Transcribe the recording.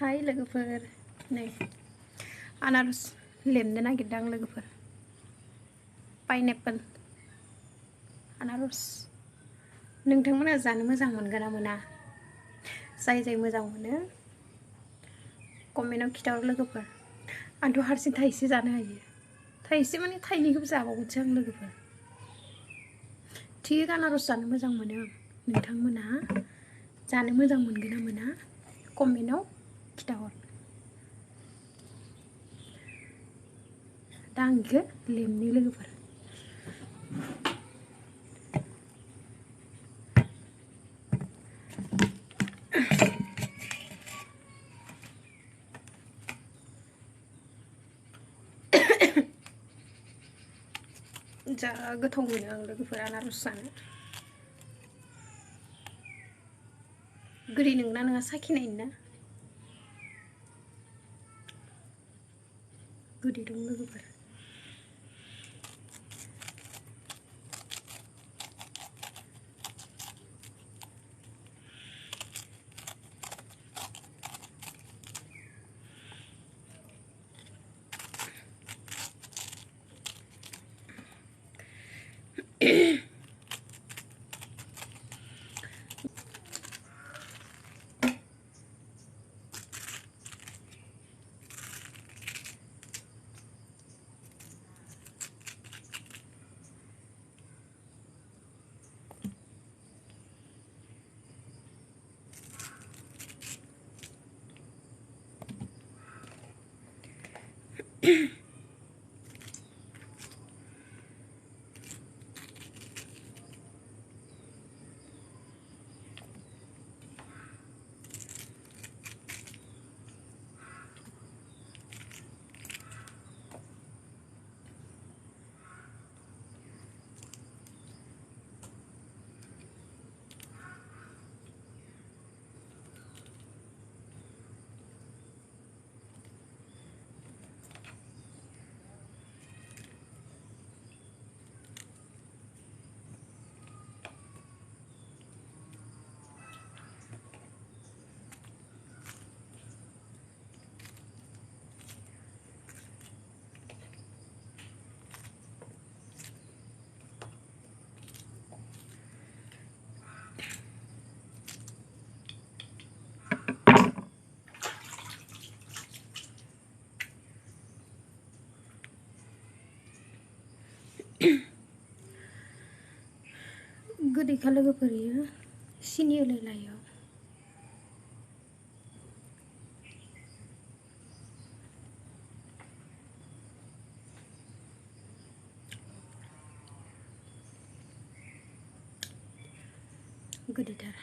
हाय लोगोफोर नै आनारस लेमनो नागिरदों लोगोफोर पाइनएप्पल आनारस नोंथांमोना जानो मोजां मोनगोन ना मोना जाय मोजां मोनो कमेन्टआव खिथाहर लोगोफोर आंथ' हारसिं थाइसे जानो हायो थाइसे माने थाइनैखौबो जाबावगोनसो आं लोगोफोर थिग आनारस जानो मोजां मोनो आं नोंथांमोना जानो मोजां मोनगोन ना मोना कमेन्टआव खिथाहर दा आं इखो लेमनि लोगोफोर जा गोथाव मोनो आं लोगोफोर आनारस जानो गोदै नोंना नोङा साखिनायनो ना गोदै दं लोगोफोर गोदैखा लोगोफोर इयो सिनि होलायलायो गोदैथार